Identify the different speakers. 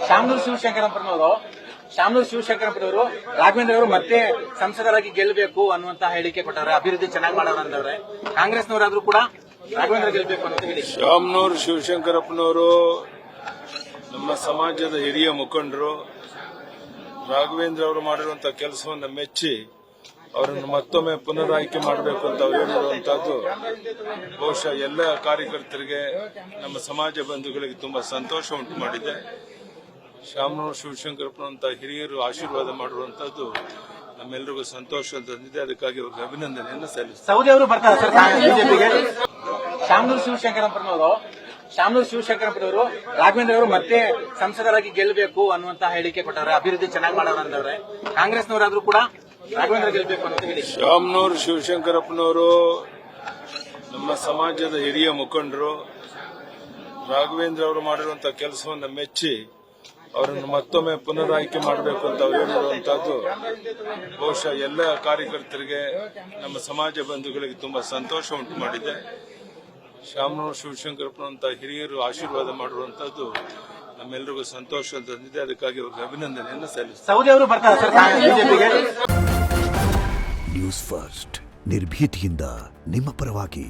Speaker 1: ಶಾಮನೂರು ಶಿವಶಂಕರಪ್ಪನವರು ರಾಘವೇಂದ್ರ ಅವರು ಮತ್ತೆ ಸಂಸದರಾಗಿ ಗೆಲ್ಲಬೇಕು ಅನ್ನುವಂತಹ ಹೇಳಿಕೆ ಕೊಟ್ಟವ್ರೆ. ಅಭಿವೃದ್ಧಿ ಚೆನ್ನಾಗಿ ಮಾಡೋರು ಅಂದವ್ರೆ. ಕಾಂಗ್ರೆಸ್ನವರಾದ್ರೂ ಕೂಡ ರಾಘವೇಂದ್ರ ಗೆಲ್ಲಬೇಕು ಅಂತ ಹೇಳಿ.
Speaker 2: ಶಾಮನೂರು ಶಿವಶಂಕರಪ್ಪನವರು ನಮ್ಮ ಸಮಾಜದ ಹಿರಿಯ ಮುಖಂಡರು. ರಾಘವೇಂದ್ರ ಅವರು ಮಾಡಿರುವಂತಹ ಕೆಲಸವನ್ನು ಮೆಚ್ಚಿ ಅವರನ್ನು ಮತ್ತೊಮ್ಮೆ ಪುನರಾಯ್ಕೆ ಮಾಡಬೇಕು ಅಂತ ಅವರು ಹೇಳಿರುವಂತಹದ್ದು ಬಹುಶಃ ಎಲ್ಲ ಕಾರ್ಯಕರ್ತರಿಗೆ, ನಮ್ಮ ಸಮಾಜ ಬಂಧುಗಳಿಗೆ ತುಂಬಾ ಸಂತೋಷ ಉಂಟು ಮಾಡಿದೆ. ಶಾಮನೂರು ಶಿವಶಂಕರಪ್ಪನಂತಹ ಹಿರಿಯರು ಆಶೀರ್ವಾದ ಮಾಡುವಂತಹದ್ದು ನಮ್ಮೆಲ್ಲರಿಗೂ ಸಂತೋಷ ತಂದಿದೆ. ಅದಕ್ಕಾಗಿ ಅವರಿಗೆ ಅಭಿನಂದನೆಯನ್ನು ಸಲ್ಲಿಸುತ್ತೇನೆ.
Speaker 1: ಸೌದಿ ಅವರು ಬರ್ತಾರೆ ಸರ್ ಬಿಜೆಪಿಗೆ. ಶಾಮನೂರು ಶಿವಶಂಕರಪ್ಪನವರು ರಾಘವೇಂದ್ರ ಅವರು ಮತ್ತೆ ಸಂಸದರಾಗಿ ಗೆಲ್ಲಬೇಕು ಅನ್ನುವಂತಹ ಹೇಳಿಕೆ ಕೊಟ್ಟವ್ರೆ. ಅಭಿವೃದ್ಧಿ ಚೆನ್ನಾಗಿ ಮಾಡೋರು ಅಂದವ್ರೆ. ಕಾಂಗ್ರೆಸ್ನವರಾದ್ರೂ ಕೂಡ ರಾಘವೇಂದ್ರ ಗೆಲ್ಲಬೇಕು ಅಂತ ಹೇಳಿ.
Speaker 2: ಶಾಮನೂರು ಶಿವಶಂಕರಪ್ಪನವರು ನಮ್ಮ ಸಮಾಜದ ಹಿರಿಯ ಮುಖಂಡರು. ರಾಘವೇಂದ್ರ ಅವರು ಮಾಡಿರುವಂತಹ ಕೆಲಸವನ್ನು ಮೆಚ್ಚಿ ಅವರನ್ನು ಮತ್ತೊಮ್ಮೆ ಪುನರಾಯ್ಕೆ ಮಾಡಬೇಕು ಅಂತ ಅವರು ಹೇಳಿರುವಂತಹದ್ದು ಬಹುಶಃ ಎಲ್ಲ ಕಾರ್ಯಕರ್ತರಿಗೆ, ನಮ್ಮ ಸಮಾಜ ಬಂಧುಗಳಿಗೆ ತುಂಬಾ ಸಂತೋಷ ಉಂಟು ಮಾಡಿದೆ. ಶಾಮನೂರು ಶಿವಶಂಕರಪ್ಪನಂತಹ ಹಿರಿಯರು ಆಶೀರ್ವಾದ ಮಾಡುವಂತಹದ್ದು ನಮ್ಮೆಲ್ಲರಿಗೂ ಸಂತೋಷ ತಂದಿದೆ. ಅದಕ್ಕಾಗಿ ಅವರಿಗೆ ಅಭಿನಂದನೆಯನ್ನು ಸಲ್ಲಿಸುತ್ತೇನೆ.
Speaker 1: ಸೌದಿ ಅವರು ಬರ್ತಾರೆ ಸರ್ ಬಿಜೆಪಿಗೆ.
Speaker 3: ನ್ಯೂಸ್ ಫಸ್ಟ್ ನಿರ್ಭೀತಿಯಿಂದ ನಿಮ್ಮ ಪರವಾಗಿ.